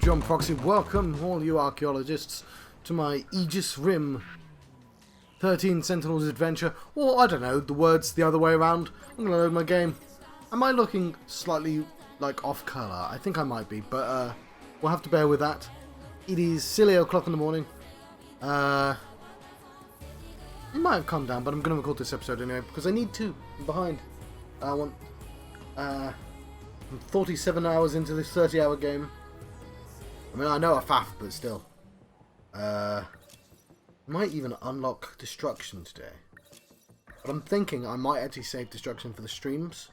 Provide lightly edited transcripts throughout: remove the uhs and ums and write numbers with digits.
John Proxy. Welcome, all you archaeologists, to my Aegis Rim 13 Sentinels adventure. Or, I don't know, the words the other way around. I'm going to load my game. Am I looking slightly, like, off colour? I think I might be, but we'll have to bear with that. It is silly o'clock in the morning. It might have calmed down, but I'm going to record this episode anyway, because I need to. I'm behind. I want... I'm 47 hours into this 30-hour game. I mean, I know a faff, but still. Might even unlock destruction today. But I'm thinking I might actually save destruction for the streams.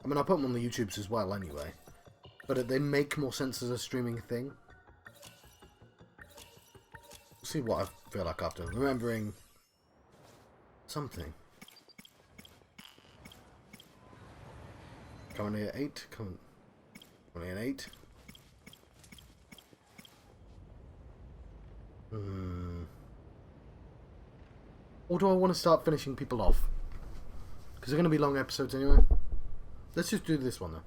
I mean, I put them on the YouTubes as well anyway. But they make more sense as a streaming thing. We'll see what I feel like after remembering something. Currently at 8. Currently at 8. Or do I want to start finishing people off? Because they're going to be long episodes anyway. Let's just do this one though.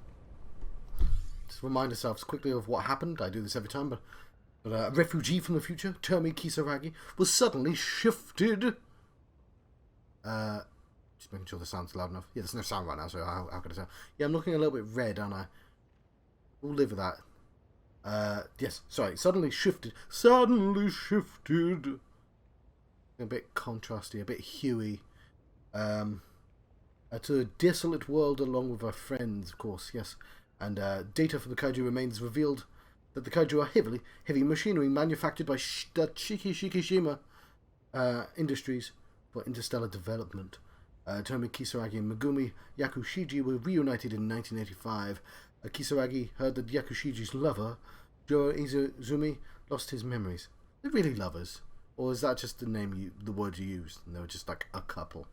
Just remind ourselves quickly of what happened. I do this every time, but a refugee from the future, Tomi Kisaragi, was suddenly shifted. Just making sure the sound's loud enough. Yeah, there's no sound right now, so how can I tell? Yeah, I'm looking a little bit red, aren't I? We'll live with that. Yes, sorry, suddenly shifted. Suddenly shifted. A bit contrasty, a bit huey. To a desolate world along with our friends, of course, yes. And data from the kaiju remains revealed that the kaiju are heavy machinery manufactured by Shikishima Industries for interstellar development. Tomi Kisaragi and Megumi Yakushiji were reunited in 1985. Kisaragi heard that Yakushiji's lover, Jiro Izumi, lost his memories. They're really lovers. Or is that just the word you used, and they were just like a couple?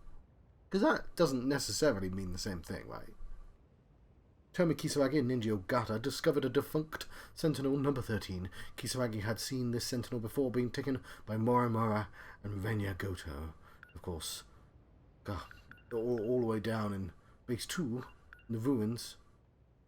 Because that doesn't necessarily mean the same thing, right? Tomi Kisaragi and Ninja Ogata discovered a defunct Sentinel number 13. Kisaragi had seen this Sentinel before being taken by Morimura and Renya Goto. Of course, all the way down in Base 2, in the ruins,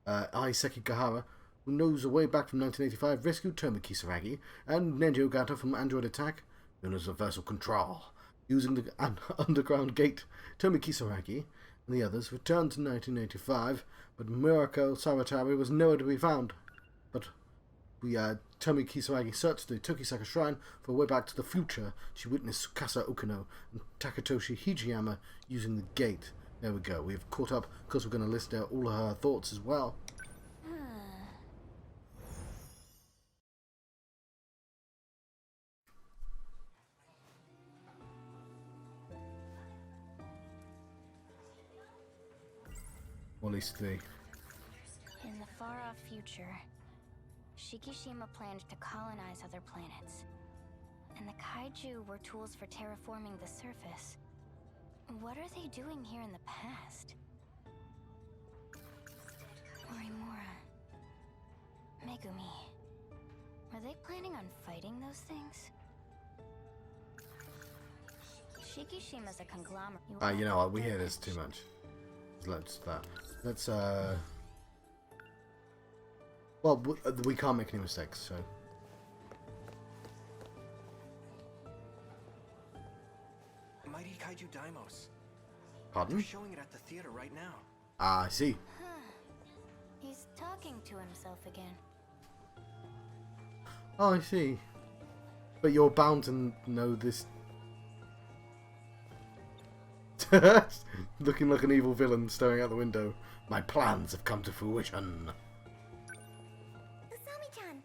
Ai Sekigahara, who knows a way back from 1985, rescued Tomi Kisaragi and Ninja Ogata from android attack, known as Reversal Control. Using the underground gate, Tomi Kisaragi and the others returned to 1985, but Miracle Saratari was nowhere to be found. But Tomi Kisaragi searched the Tokisaka Shrine for a way back to the future. She witnessed Tsukasa Okino and Takatoshi Hijiyama using the gate. There we go. We've caught up because we're going to list out all of her thoughts as well. Or at least 3. In the far-off future, Shikishima planned to colonize other planets, and the kaiju were tools for terraforming the surface. What are they doing here in the past? Morimura, Megumi, are they planning on fighting those things? Shikishima's a conglomerate. You know what? We hear this too much. Let's well, we can't make any mistakes, so. Mighty Kaiju Daimos. Pardon? They're showing it at the theater right now. Ah, I see. He's talking to himself again. Oh, I see. But you're bound to know this. Looking like an evil villain staring out the window. My plans have come to fruition. Usami-chan,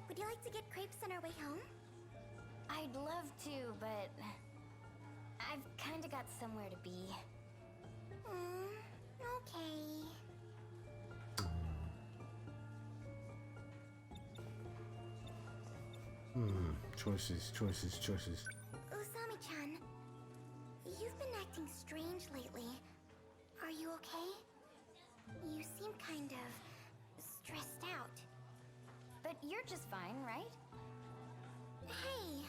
would you like to get crepes on our way home? I'd love to, but I've kinda got somewhere to be. Okay. Choices. Usami-chan, you've been acting strange lately. Are you okay? You seem kind of stressed out. But you're just fine, right? Hey,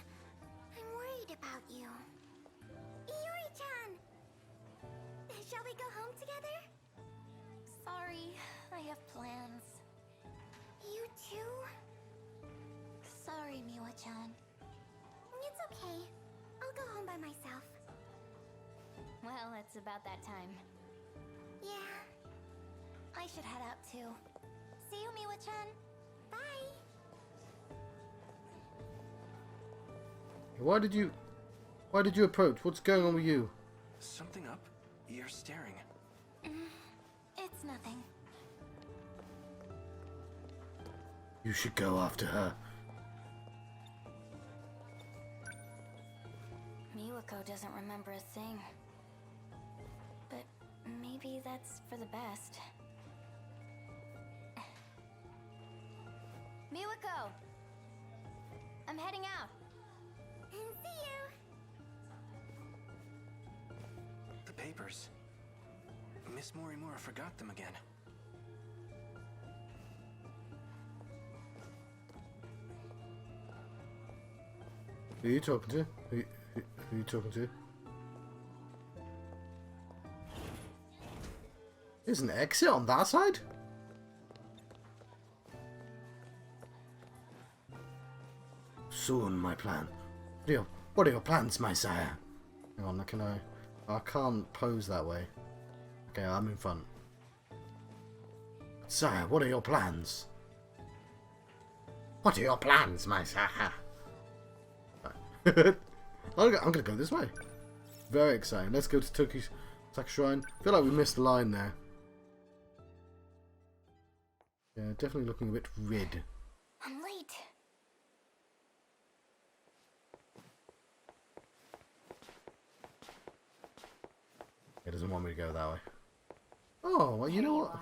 I'm worried about you. Iori-chan! Shall we go home together? Sorry, I have plans. You too? Sorry, Miwa-chan. It's okay. I'll go home by myself. Well, it's about that time. Yeah. I should head out too. See you, Miwa-chan. Bye. Why did you approach? What's going on with you? Something up? You're staring. It's nothing. You should go after her. Miwako doesn't remember a thing. But maybe that's for the best. Miwako! I'm heading out. See you. The papers. Miss Morimura forgot them again. Who are you talking to? Who are you talking to? There's an exit on that side? Soon, my plan. What are your plans, my sire? Hang on, can I can't pose that way. Okay, I'm in front. Sire, what are your plans? What are your plans, my sire? I'm gonna go this way. Very exciting. Let's go to Toki's Shrine. I feel like we missed a line there. Yeah, definitely looking a bit red. I'm late. It doesn't want me to go that way. Oh, well, you know what?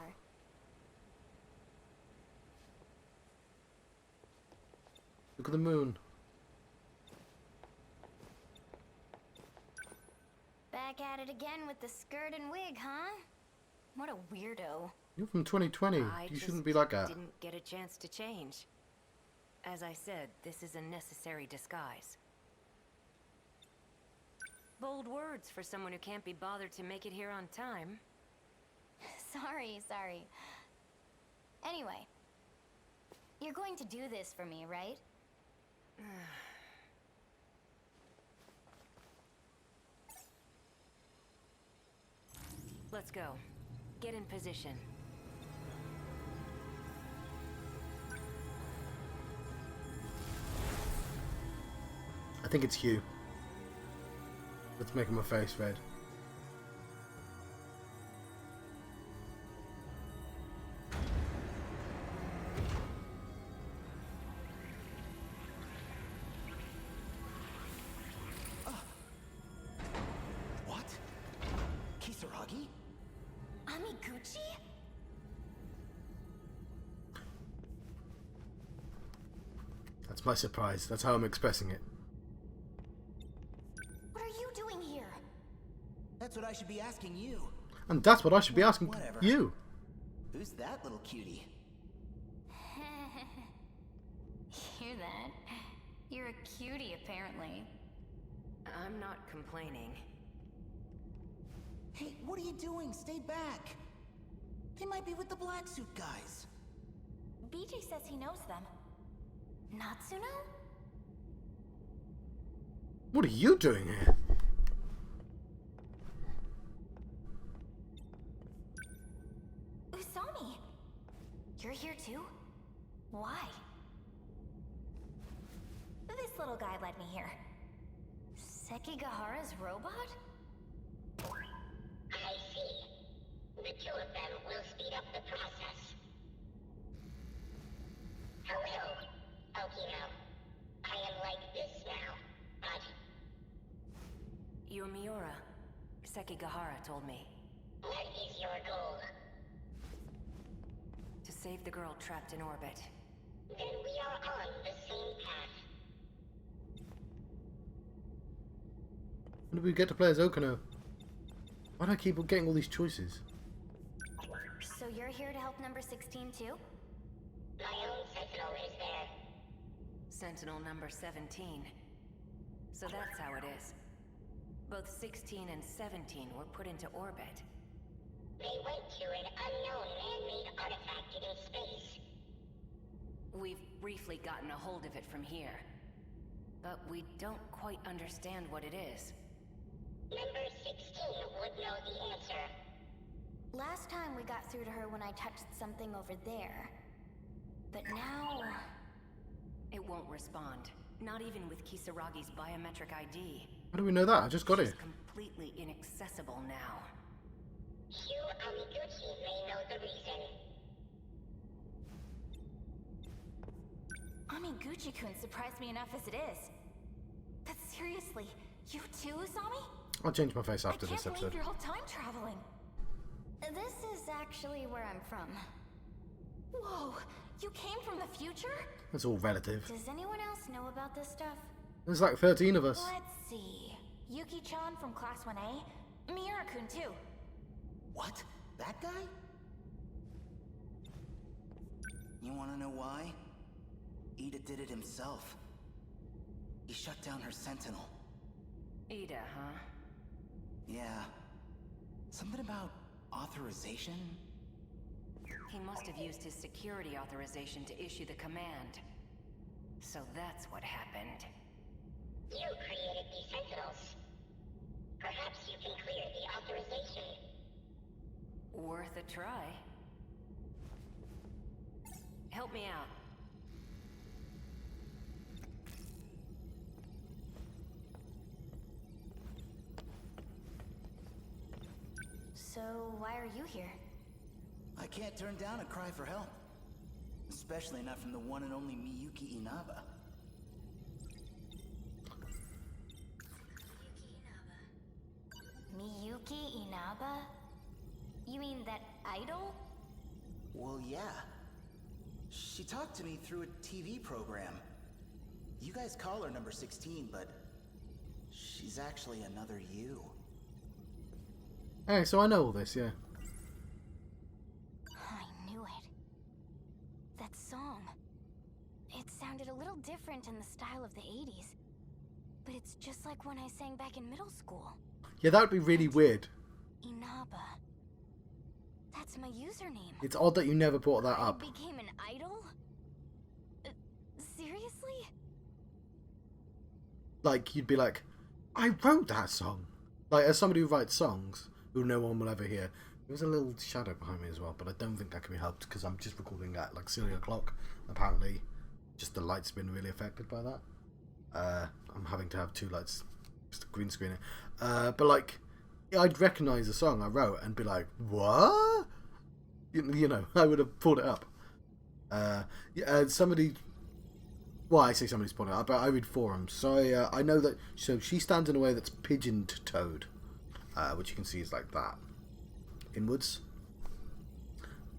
Look at the moon. Back at it again with the skirt and wig, huh? What a weirdo. You're from 2020. You shouldn't be like that. Didn't get a chance to change. As I said, this is a necessary disguise. Bold words for someone who can't be bothered to make it here on time. Sorry. Anyway, you're going to do this for me, right? Let's go. Get in position. I think it's Hugh. Let's make him a face red. What? Kisaragi? Amiguchi? That's my surprise. That's how I'm expressing it. What are you doing here? That's what I should be asking you. And that's what I should be asking Whatever. you. Who's that little cutie? Hear that? You're a cutie, apparently. I'm not complaining. Hey, what are you doing? Stay back. They might be with the black suit guys. BJ says he knows them. Natsuno? What are you doing here? Usami! You're here too? Why? This little guy led me here. Sekigahara's robot? I see. The two of them will speed up the process. Hello, Okino. I am like this now, but You're Miura. Sekigahara told me. what is your goal? To save the girl trapped in orbit. Then we are on the same path. When do we get to play as Okino? Why do I keep getting all these choices? So you're here to help number 16 too? My own Sentinel is there. Sentinel number 17. So that's how it is. Both 16 and 17 were put into orbit. They went to an unknown man-made artifact in space. We've briefly gotten a hold of it from here. But we don't quite understand what it is. Number 16 would know the answer. Last time we got through to her when I touched something over there. But now... It won't respond. Not even with Kisaragi's biometric ID. How do we know that? I just got She's it. completely inaccessible now. Hugh Amiguchi may know the reason. Amiguchi-kun surprised me enough as it is. But seriously, you too, Usami? I'll change my face after I this can't episode. believe you're all time traveling. This is actually where I'm from. Whoa, you came from the future? It's all relative. Does anyone else know about this stuff? There's like 13 of us. Let's see. Yuki-chan from Class 1A. Miura-kun too. What? That guy? You wanna know why? Ida did it himself. He shut down her Sentinel. Ida, huh? Yeah. Something about authorization? He must have used his security authorization to issue the command. So that's what happened. You created the Sentinels. Perhaps you can clear the authorization. Worth a try. Help me out. So, why are you here? I can't turn down a cry for help. Especially not from the one and only Miyuki Inaba. Miyuki Inaba? You mean that idol? Well, yeah. She talked to me through a TV program. You guys call her number 16, but she's actually another you. Hey, so I know all this, yeah. I knew it. That song. It sounded a little different in the style of the 80s. But it's just like when I sang back in middle school. Yeah, that would be really weird. Inaba. That's my username. It's odd that you never brought that I up. became an idol? Seriously? Like, you'd be like, I wrote that song. Like, as somebody who writes songs, who no one will ever hear, there's a little shadow behind me as well, but I don't think that can be helped because I'm just recording at like 3 o'clock. Apparently, just the light's been really affected by that. I'm having to have 2 lights, just a green screen it. But like, I'd recognise the song I wrote and be like, what? You know, I would have pulled it up. Somebody, well, I say somebody's pulling it up, but I read forums. So I know that, so she stands in a way that's pigeon-toed, which you can see is like that, inwards.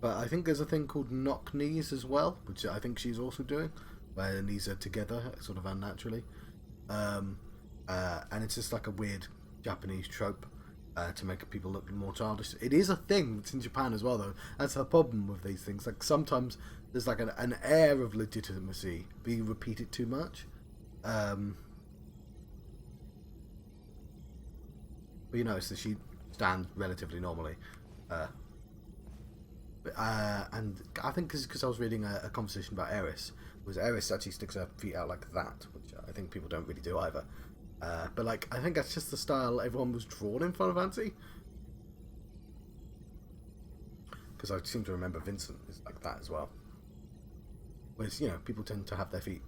But I think there's a thing called knock knees as well, which I think she's also doing, where the knees are together, sort of unnaturally. And it's just like a weird Japanese trope to make people look more childish. It is a thing that's in Japan as well, though. That's the problem with these things. Like, sometimes there's like an air of legitimacy, but you repeat it too much. But you notice that she stands relatively normally. And I think because I was reading a conversation about Eris, was Eris actually sticks her feet out like that, which I think people don't really do either. But like, I think that's just the style everyone was drawn in Final Fantasy. Because I seem to remember Vincent is like that as well. Whereas, you know, people tend to have their feet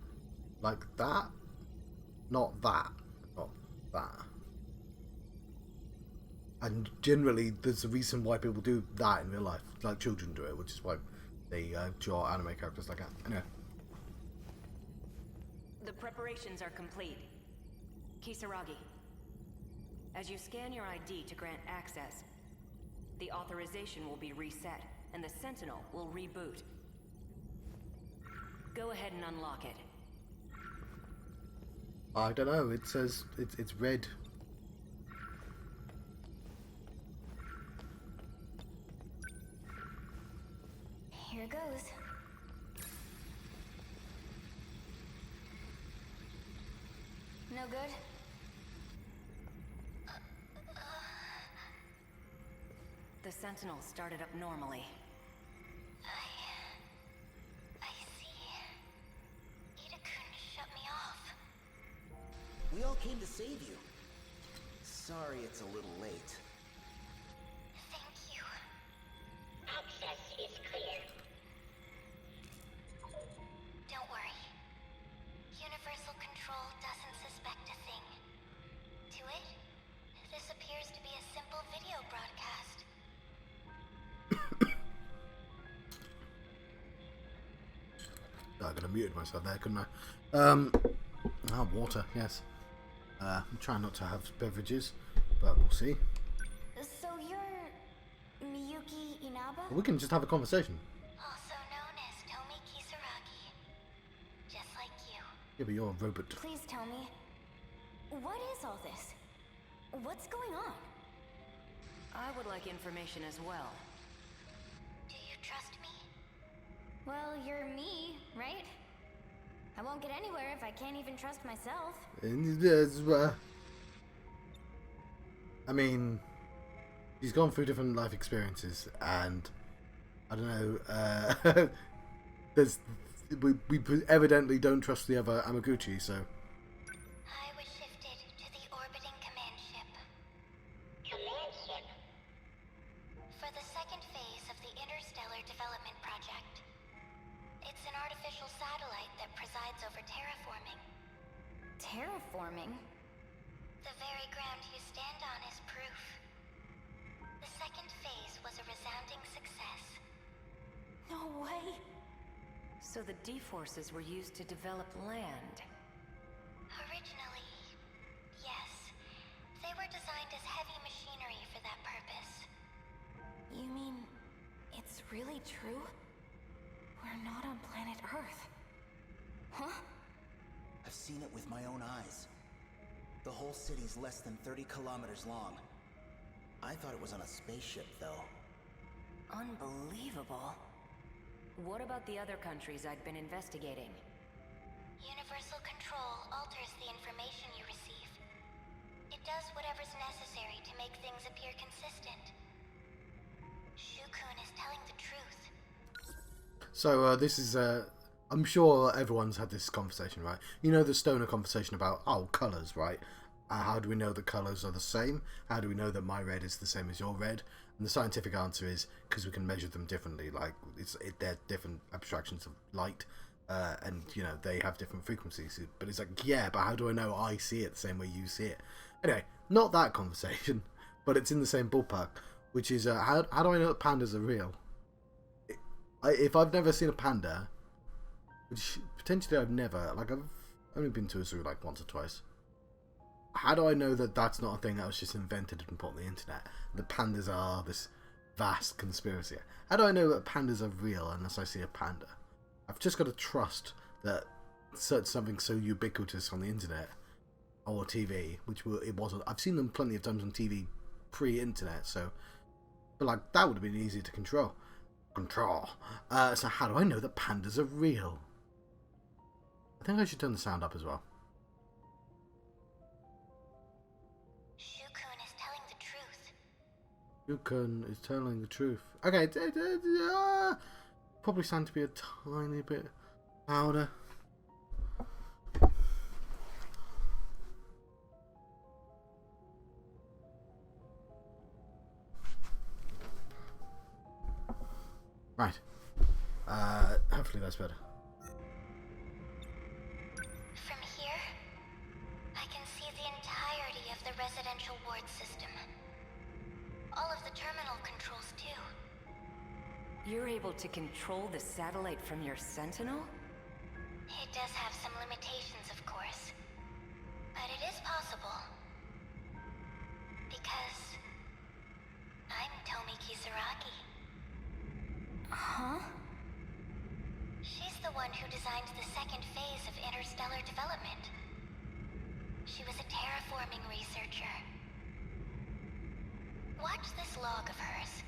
like that, not that, not that. And generally, there's a reason why people do that in real life. Like, children do it, which is why they draw anime characters like that. Anyway. The preparations are complete. Kisaragi, as you scan your ID to grant access, the authorization will be reset, and the Sentinel will reboot. Go ahead and unlock it. I don't know, it says it's red. Here goes. No good? The Sentinel started up normally. I see. came to save you. Sorry it's a little late. Thank you. Access is clear. Don't worry. Universal Control doesn't suspect a thing. To it, this appears to be a simple video broadcast. I could have muted myself there, couldn't I? Water, yes. I'm trying not to have beverages, but we'll see. So you're Miyuki Inaba? We can just have a conversation. Also known as Tomi Kisaragi. Just like you. Yeah, but you're a robot. Please tell me, what is all this? What's going on? I would like information as well. Do you trust me? Well, you're me, right? I won't get anywhere if I can't even trust myself. I mean, he's gone through different life experiences, and I don't know. We evidently don't trust the other Amaguchi, so. I was shifted to the orbiting command ship. Command ship. For the second phase of the Interstellar Development Project. It's an artificial satellite that presides over terraforming. Terraforming? The very ground you stand on is proof. The second phase was a resounding success. No way. So the D-forces were used to develop land. Originally, yes. They were designed as heavy machinery for that purpose. You mean it's really true? We're not on planet Earth. Huh? I've seen it with my own eyes. The whole city's less than 30 kilometers long. I thought it was on a spaceship, though. Unbelievable. What about the other countries I'd been investigating? Universal Control alters the information you receive. It does whatever's necessary to make things appear consistent. Shukun is telling the truth. So this is I'm sure everyone's had this conversation, right? You know the stoner conversation about colours, right? How do we know the colours are the same? How do we know that my red is the same as your red? And the scientific answer is because we can measure them differently. Like they're different abstractions of light, and you know they have different frequencies. But it's like, yeah, but how do I know I see it the same way you see it? Anyway, not that conversation, but it's in the same ballpark, which is how do I know that pandas are real? If I've never seen a panda, which potentially I've never, like I've only been to a zoo like once or twice. How do I know that that's not a thing that was just invented and put on the internet? The pandas are this vast conspiracy. How do I know that pandas are real unless I see a panda? I've just got to trust that something so ubiquitous on the internet or TV, it wasn't. I've seen them plenty of times on TV pre-internet, so but like that would have been easy to control. So how do I know that pandas are real? I think I should turn the sound up as well. Shukun is telling the truth. Shukun is telling the truth. Okay, probably sound to be a tiny bit louder. Right. Hopefully that's better. From here, I can see the entirety of the residential ward system. All of the terminal controls, too. You're able to control the satellite from your Sentinel? It does have some limitations, of course. But it is possible. Because I'm Tomi Kisaragi. Huh? She's the one who designed the second phase of interstellar development. She was a terraforming researcher. Watch this log of hers.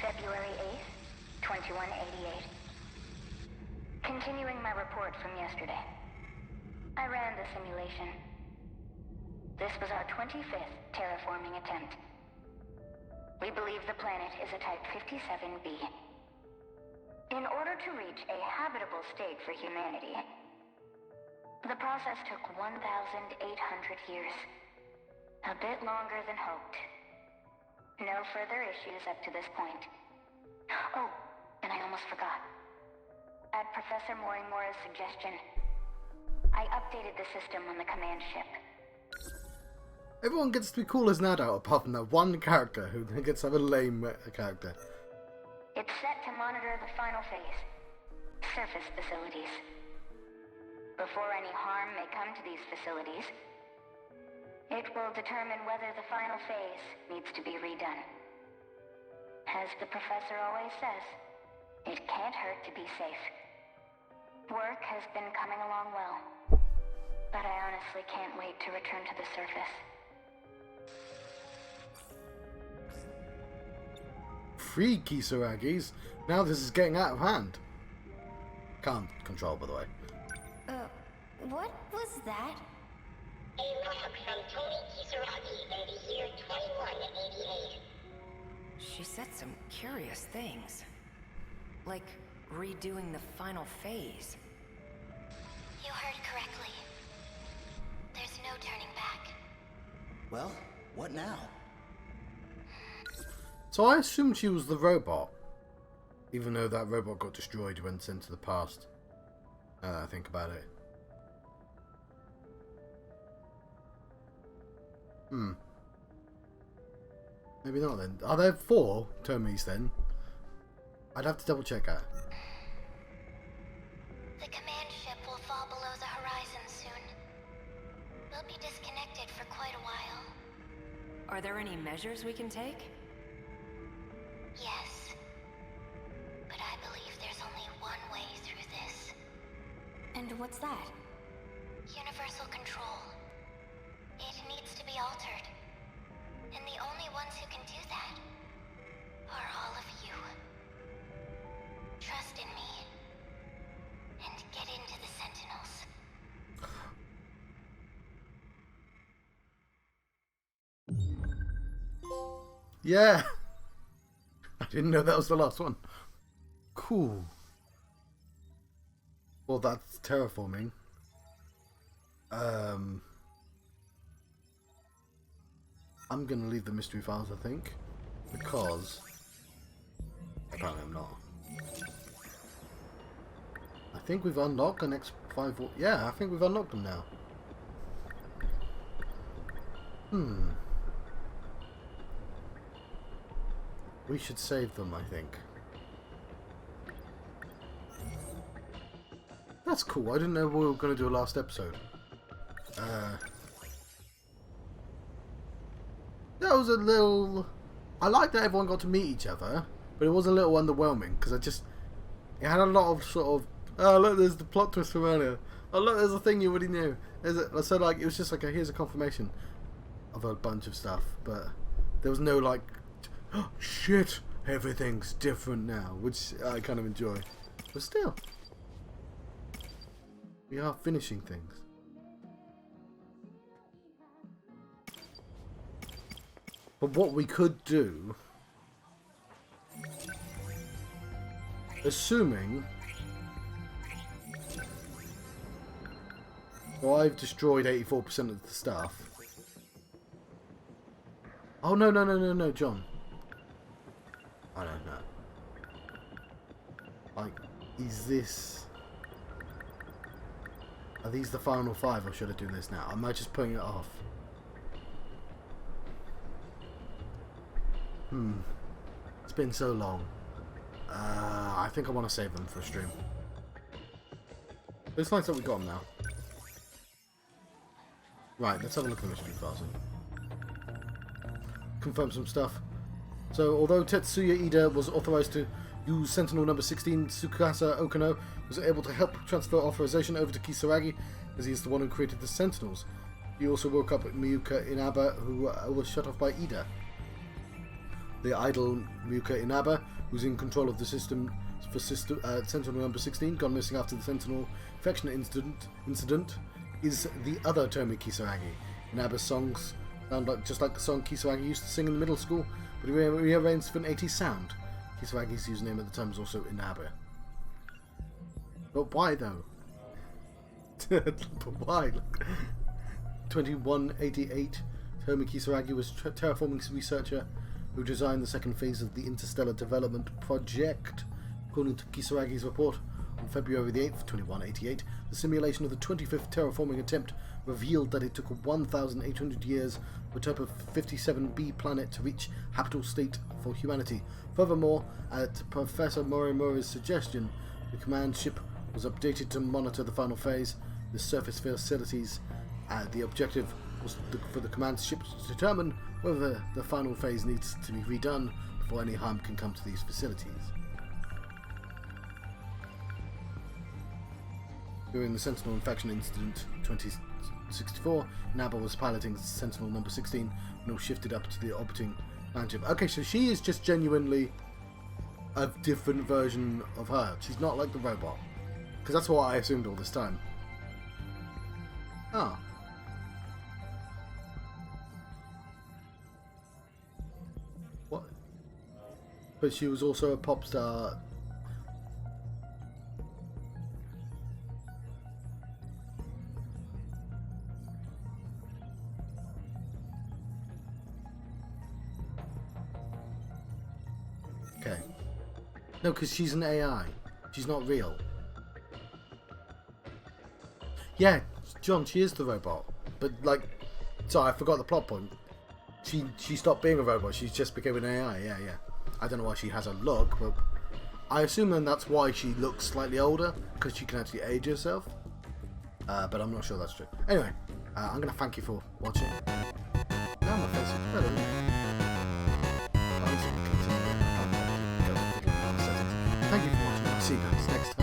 February 8th, 2188. Continuing my report from yesterday. I ran the simulation. This was our 25th terraforming attempt. We believe the planet is a Type 57b. In order to reach a habitable state for humanity, The process took 1,800 years. A bit longer than hoped. No further issues up to this point. Oh, and I almost forgot. At Professor Morimora's suggestion, I updated the system on the command ship. Everyone gets to be cool as an adult, apart from that one character who gets to have a lame character. It's set to monitor the final phase. Surface facilities. Before any harm may come to these facilities, it will determine whether the final phase needs to be redone. As the professor always says, it can't hurt to be safe. Work has been coming along well, but I honestly can't wait to return to the surface. Free Kisaragis. Now this is getting out of hand. Can't control, by the way. What was that? A log from Tomi Kisaragi in the year 2188. She said some curious things. Like redoing the final phase. You heard correctly. There's no turning back. Well, what now? So I assumed she was the robot. Even though that robot got destroyed when sent to the past. Now that I think about it. Maybe not then. Are there 4 Tomis then? I'd have to double check that. The command ship will fall below the horizon soon. We'll be disconnected for quite a while. Are there any measures we can take? Yes. But I believe there's only one way through this. And what's that? Universal control. It needs to be altered. And the only ones who can do that are all of you. Trust in me. And get into the Sentinels. Yeah! I didn't know that was the last one. Cool. Well, that's terraforming. I'm gonna leave the mystery files, I think, because apparently I'm not. I think we've unlocked the next 5. Yeah, I think we've unlocked them now. We should save them, I think. That's cool. I didn't know we were going to do a last episode. That was a little... I like that everyone got to meet each other, but it was a little underwhelming, because it had a lot of sort of, oh look, there's the plot twist from earlier. Oh look, there's a thing you already knew. So like, it was just like, here's a confirmation of a bunch of stuff, but there was no like, oh, shit, everything's different now, which I kind of enjoy. But still, we are finishing things. But what we could do, assuming, well, I've destroyed 84% of the stuff. Oh no, John. I don't know. Like, are these the final 5, or should I do this now? Am I just putting it off? It's been so long. I think I want to save them for a stream. But it's nice that we got them now. Right, let's have a look at the mystery files. Confirm some stuff. So, although Tetsuya Ida was authorized to use Sentinel number 16, Tsukasa Okano was able to help transfer authorization over to Kisaragi, as he is the one who created the Sentinels. He also woke up Miyuka Inaba, who was shut off by Ida. The idle Miyuka Inaba, who's in control of the system for Sentinel number 16, gone missing after the Sentinel infection incident, is the other Tomi Kisaragi. Inaba's songs sound just like the song Kisaragi used to sing in middle school, but he rearranged for an 80s sound. Kisaragi's username at the time was also Inaba. But why though? But why? 2188. Tomi Kisaragi was terraforming researcher who designed the second phase of the Interstellar Development Project. According to Kisaragi's report, on February the 8th, 2188, the simulation of the 25th terraforming attempt revealed that it took 1,800 years for a type of 57b planet to reach habitable state for humanity. Furthermore, at Professor Morimori's suggestion, the command ship was updated to monitor the final phase, the surface facilities. The objective was for the command ship to determine whether the final phase needs to be redone before any harm can come to these facilities. During the Sentinel infection incident 2064, Naba was piloting Sentinel number 16 and was shifted up to the orbiting command ship. Okay, so she is just genuinely a different version of her. She's not like the robot. Because that's what I assumed all this time. Ah. What? But she was also a pop star. Okay. No, because she's an AI. She's not real. Yeah, John, she is the robot. But, like... Sorry, I forgot the plot point. She stopped being a robot. She just became an AI. Yeah. I don't know why she has a look, but... I assume then that's why she looks slightly older. Because she can actually age herself. But I'm not sure that's true. Anyway, I'm going to thank you for watching. Now my face is better. Thank you for watching. I'll see you guys next time.